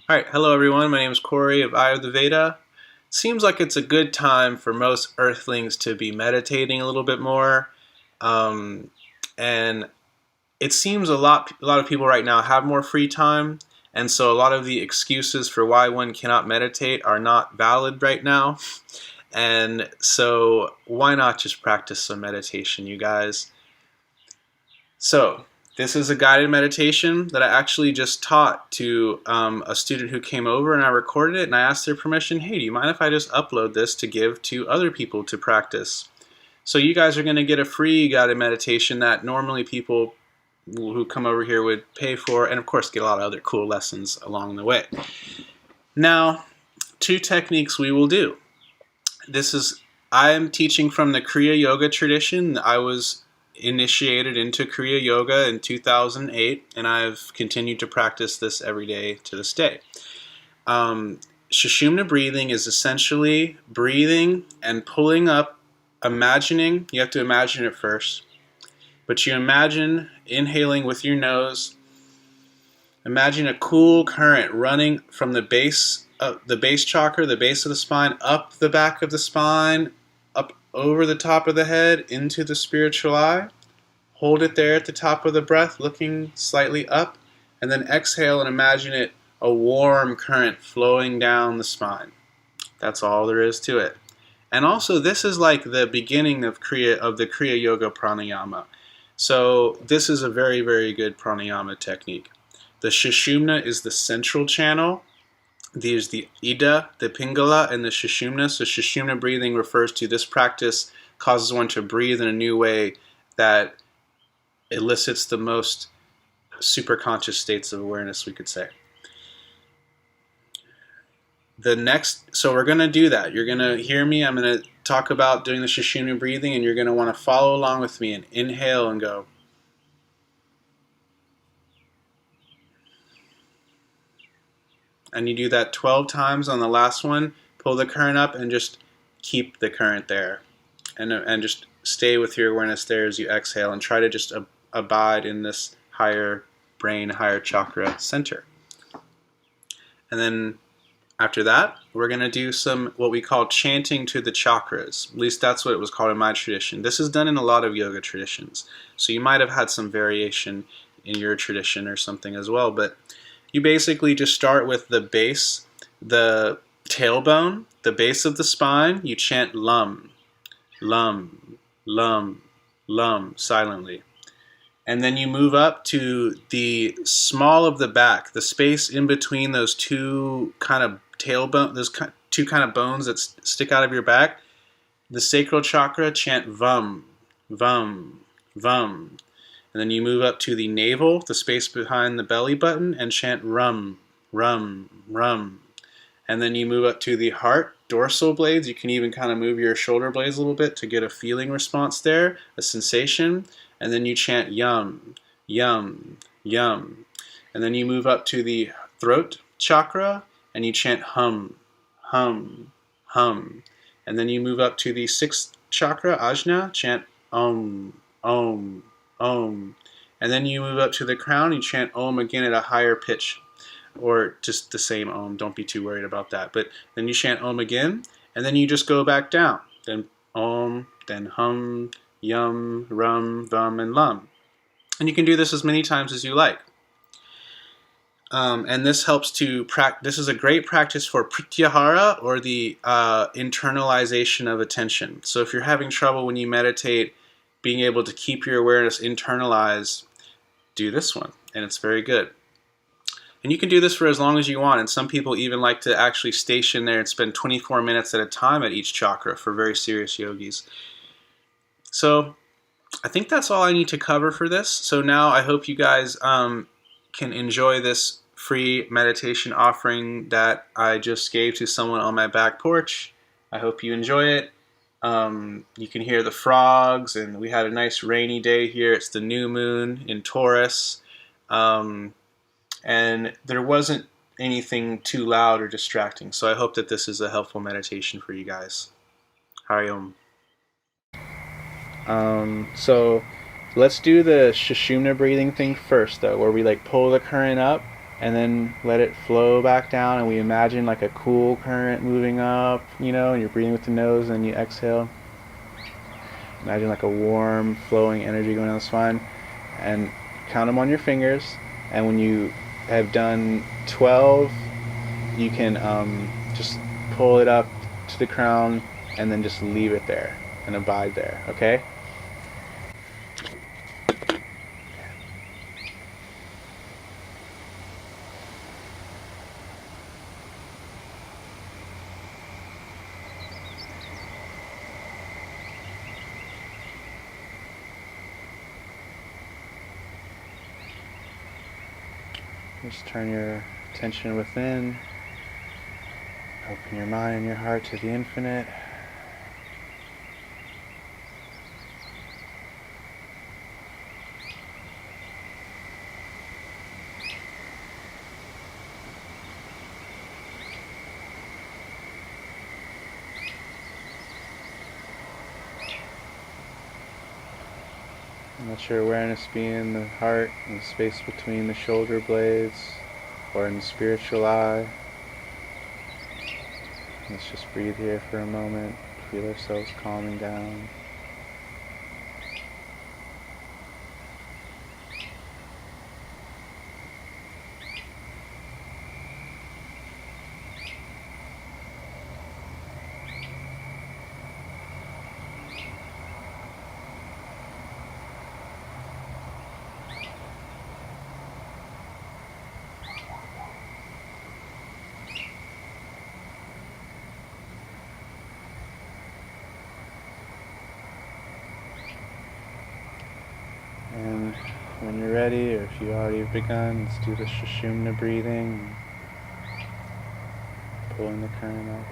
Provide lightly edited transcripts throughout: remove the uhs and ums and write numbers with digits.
Alright, hello everyone, my name is Corey of Eye of the Veda. Seems like it's a good time for most earthlings to be meditating a little bit more. Um, and it seems a lot of people right now have more free time, and so a lot of the excuses for why one cannot meditate are not valid right now. And so why not just practice some meditation, you guys? So, this is a guided meditation that I actually just taught to a student who came over, and I recorded it and I asked their permission, hey, do you mind if I just upload this to give to other people to practice? So you guys are going to get a free guided meditation that normally people who come over here would pay for, and of course get a lot of other cool lessons along the way. Now, two techniques we will do. I am teaching from the Kriya Yoga tradition. I was initiated into Kriya Yoga in 2008, and I've continued to practice this every day to this day. Sushumna breathing is essentially breathing and pulling up, imagining, you have to imagine it first, but you imagine inhaling with your nose. Imagine a cool current running from the base chakra, the base of the spine, up the back of the spine, up over the top of the head, into the spiritual eye. Hold it there at the top of the breath, looking slightly up, and then exhale and imagine it a warm current flowing down the spine. That's all there is to it. And also, this is like the beginning of the Kriya Yoga pranayama. So this is a very, very good pranayama technique. The Sushumna is the central channel. There's the Ida, the Pingala, and the Sushumna. So Sushumna breathing refers to this practice causes one to breathe in a new way that elicits the most superconscious states of awareness, we could say. So we're going to do that. You're going to hear me. I'm going to talk about doing the Sushumna breathing, and you're going to want to follow along with me and inhale and go. And you do that 12 times. On the last one, pull the current up and just keep the current there. And just stay with your awareness there as you exhale, and try to just abide in this higher brain, higher chakra center. And then after that, we're going to do some what we call chanting to the chakras. At least that's what it was called in my tradition. This is done in a lot of yoga traditions. So you might have had some variation in your tradition or something as well, but you basically just start with the base, the tailbone, the base of the spine. You chant lum, lum, lum, lum, silently. And then you move up to the small of the back, the space in between those two kind of tailbone, those two kind of bones that stick out of your back. The sacral chakra, chant vam, vam, vam. And then you move up to the navel, the space behind the belly button, and chant rum, rum, rum. And then you move up to the heart, dorsal blades. You can even kind of move your shoulder blades a little bit to get a feeling response there, a sensation. And then you chant yum, yum, yum. And then you move up to the throat chakra, and you chant hum, hum, hum. And then you move up to the sixth chakra, ajna, chant om, om, om. And then you move up to the crown, you chant om again at a higher pitch, or just the same om. Don't be too worried about that. But then you chant om again, and then you just go back down. Then om, then hum, yum, rum, vam, and lum. And you can do this as many times as you like. And this helps to practice. This is a great practice for pratyahara, or the internalization of attention. So if you're having trouble when you meditate, being able to keep your awareness internalized, do this one, and it's very good. And you can do this for as long as you want, and some people even like to actually station there and spend 24 minutes at a time at each chakra for very serious yogis. So I think that's all I need to cover for this. So now I hope you guys can enjoy this free meditation offering that I just gave to someone on my back porch. I hope you enjoy it. You can hear the frogs, and we had a nice rainy day here. It's the new moon in Taurus. And there wasn't anything too loud or distracting. So I hope that this is a helpful meditation for you guys. Hari Om. So let's do the Sushumna breathing thing first, though, where we like pull the current up and then let it flow back down, and we imagine like a cool current moving up, and you're breathing with the nose and you exhale. Imagine like a warm flowing energy going down the spine, and count them on your fingers, and when you have done 12, you can just pull it up to the crown and then just leave it there and abide there, okay? Just turn your attention within. Open your mind and your heart to the infinite. And let your awareness be in the heart, in the space between the shoulder blades, or in the spiritual eye. Let's just breathe here for a moment, feel ourselves calming down. And when you're ready, or if you already have begun, let's do the Sushumna breathing, pulling the current up.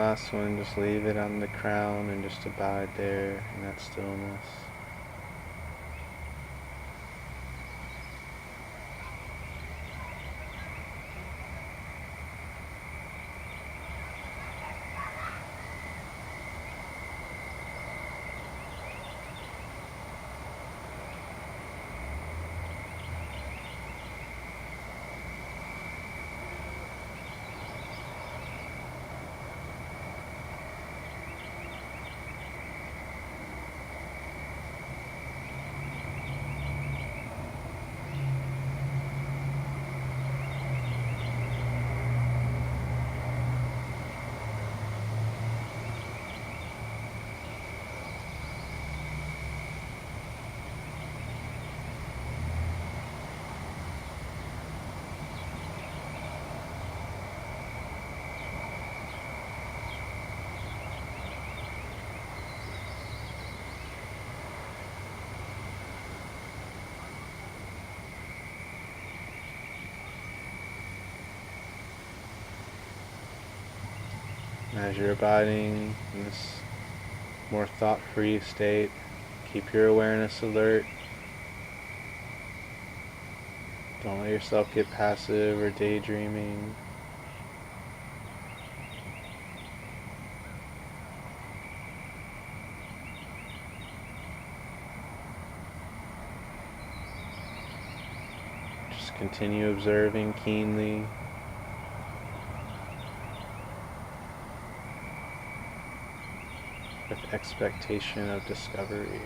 last one, just leave it on the crown and just abide there in that stillness. As you're abiding in this more thought-free state, keep your awareness alert. Don't let yourself get passive or daydreaming. Just continue observing keenly. With expectation of discovery.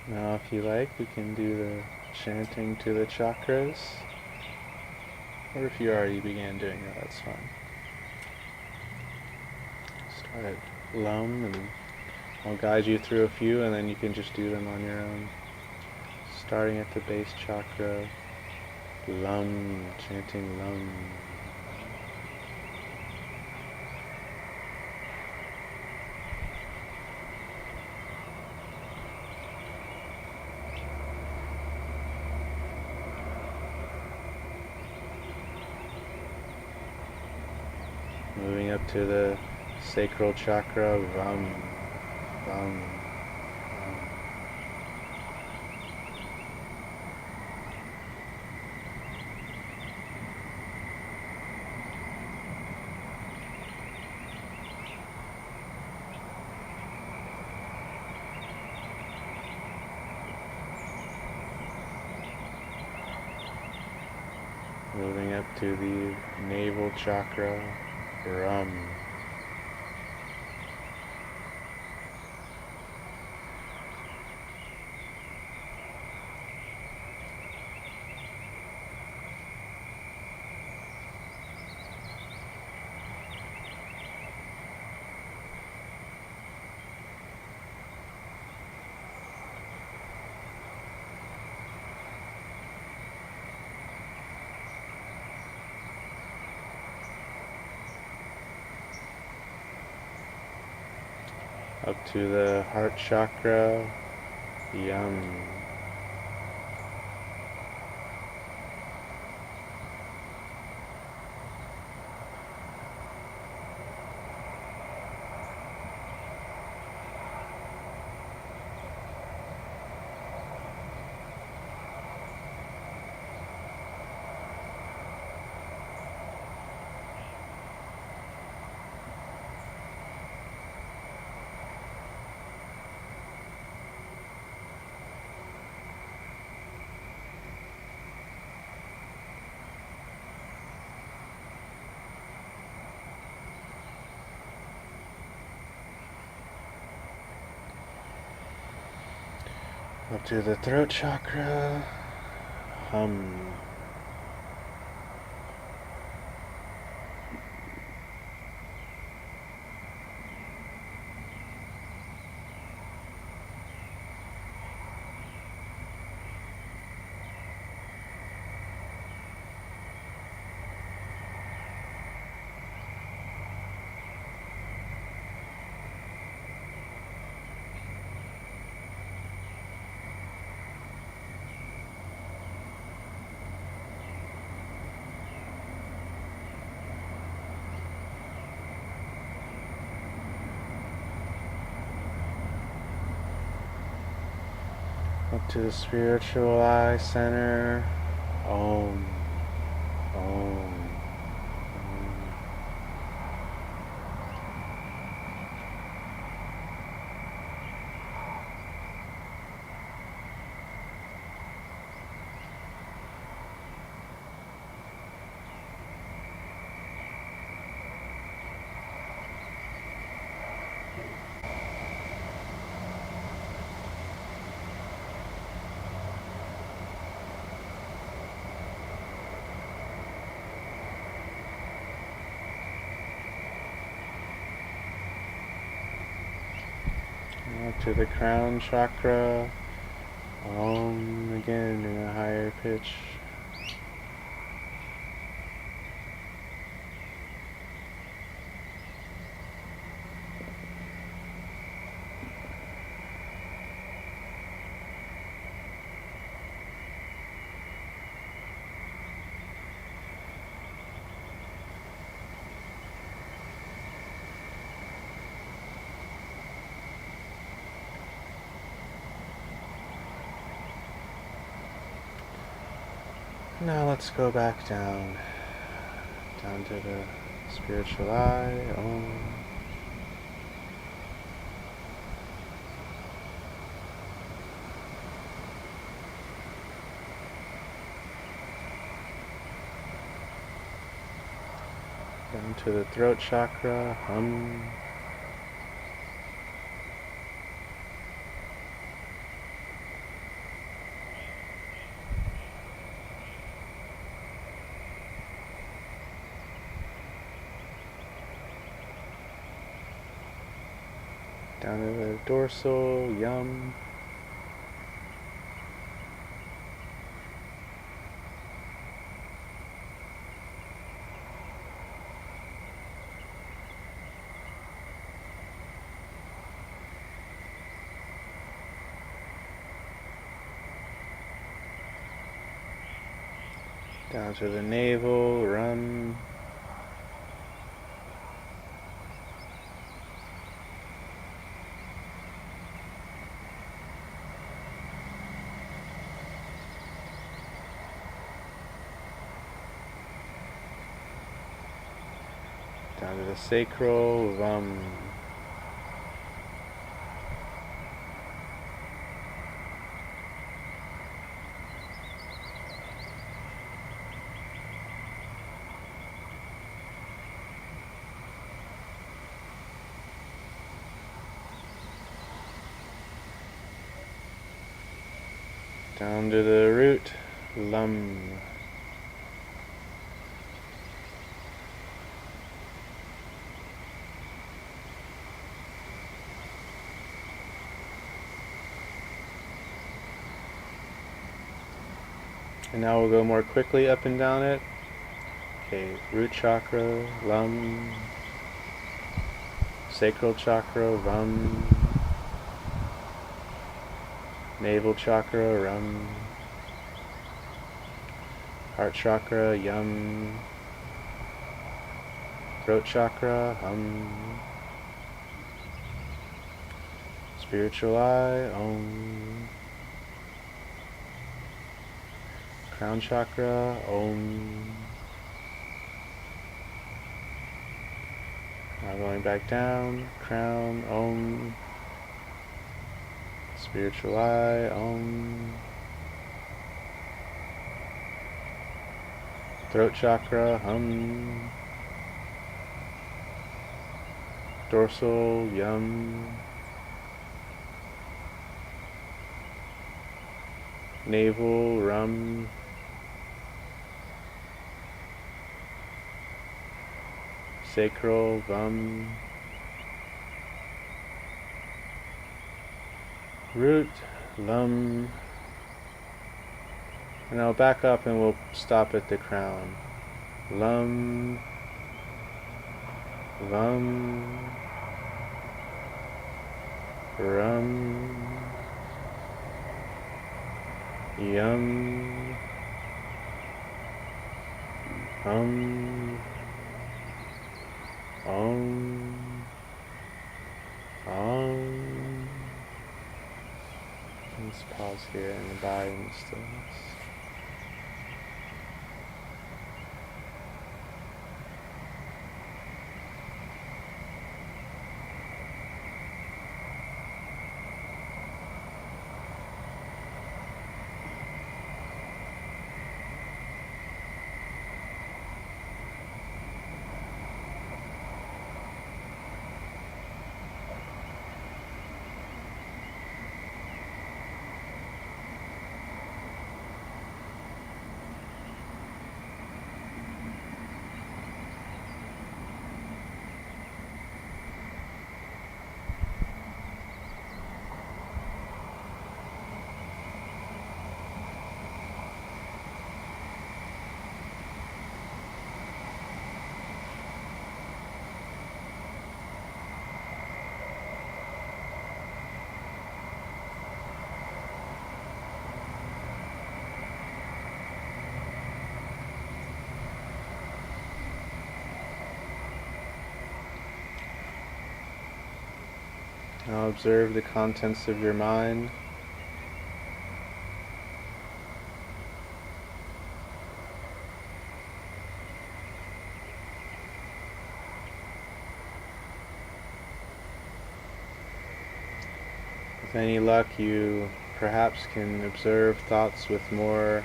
Now if you like, we can do the chanting to the chakras. Or if you already began doing it, that's fine. Start at Lum, and I'll guide you through a few, and then you can just do them on your own. Starting at the base chakra, Lum, chanting Lum. Moving up to the sacral chakra, Vam, Vam, Vam. Moving up to the navel chakra, Ram. Up to the heart chakra, Yam. Up to the throat chakra. Hum. Up to the spiritual eye center. Om. Om. Up to the crown chakra. Om again in a higher pitch. Now let's go back down to the spiritual eye. Om. Down to the throat chakra. Hum. Down to the dorsal, yum. Down to the navel, rum. Down to the sacral, rum. Down to the root, lum. And now we'll go more quickly up and down it. Okay, root chakra, lum. Sacral chakra, rum. Navel chakra, rum. Heart chakra, yum. Throat chakra, hum. Spiritual eye, om. Crown chakra, om. Now going back down, crown, om. Spiritual eye, om. Throat chakra, hum. Dorsal, yum. navel, rum, sacral, vam, root, lum, and I'll back up and we'll stop at the crown. Lum, vam, rum, yum, hum, om, om. Let's pause here and abide in stillness. Now observe the contents of your mind. With any luck, you perhaps can observe thoughts with more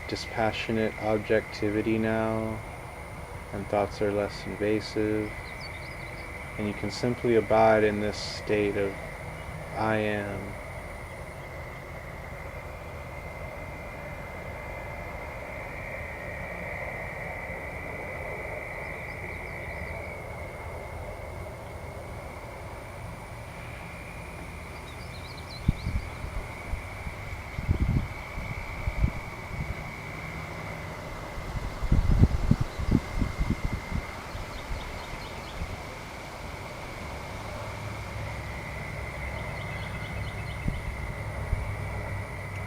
dispassionate objectivity now, and thoughts are less invasive. And you can simply abide in this state of I am.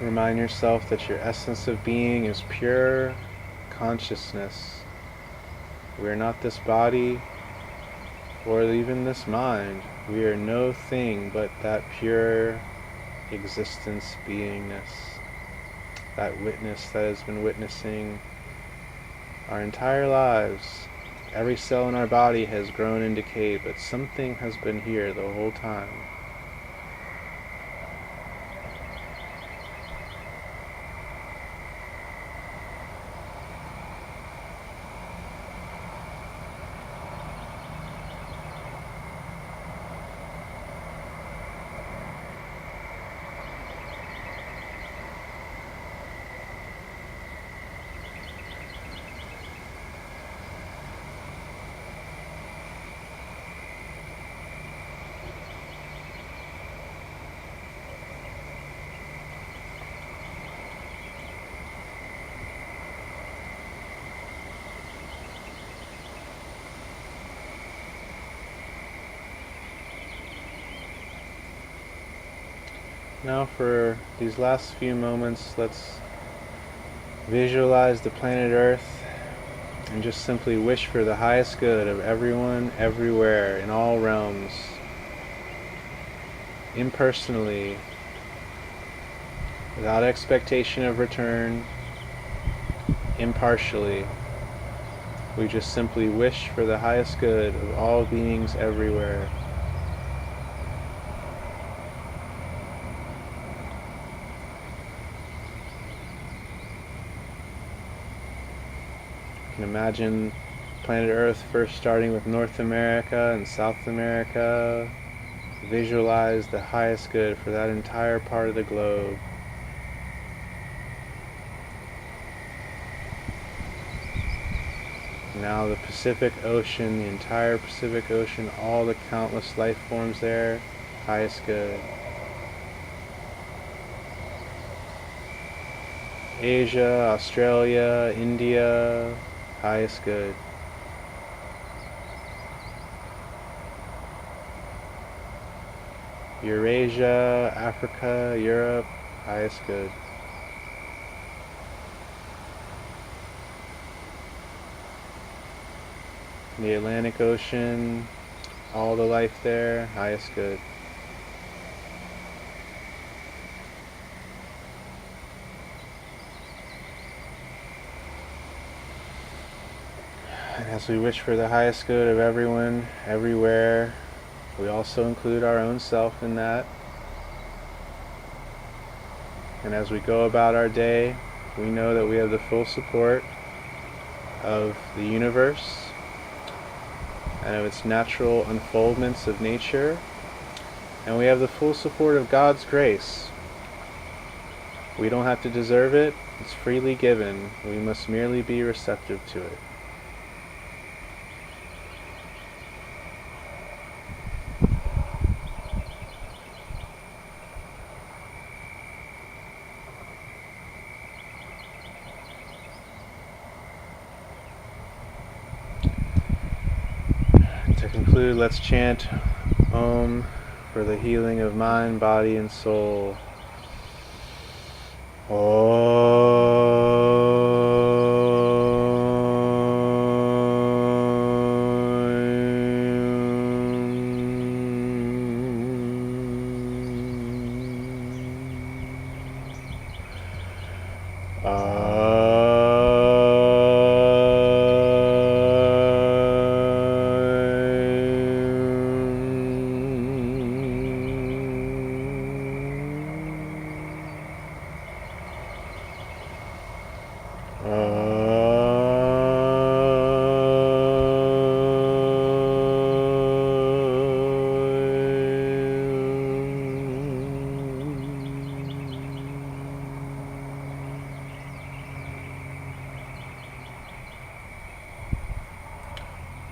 Remind yourself that your essence of being is pure consciousness. We are not this body or even this mind. We are no thing but that pure existence, beingness, that witness that has been witnessing our entire lives. Every cell in our body has grown and decayed, but something has been here the whole time. Now for these last few moments, let's visualize the planet Earth and just simply wish for the highest good of everyone, everywhere, in all realms, impersonally, without expectation of return, impartially. We just simply wish for the highest good of all beings everywhere. You can imagine planet Earth first starting with North America and South America. Visualize the highest good for that entire part of the globe. Now the Pacific Ocean, the entire Pacific Ocean, all the countless life forms there, highest good. Asia, Australia, India, highest good. Eurasia, Africa, Europe, highest good. The Atlantic Ocean, all the life there, highest good. And as we wish for the highest good of everyone, everywhere, we also include our own self in that. And as we go about our day, we know that we have the full support of the universe and of its natural unfoldments of nature, and we have the full support of God's grace. We don't have to deserve it, it's freely given. We must merely be receptive to it. To conclude, let's chant Om for the healing of mind, body, and soul.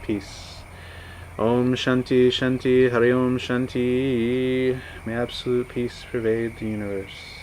Peace. Om Shanti Shanti Hari Om Shanti. May absolute peace pervade the universe.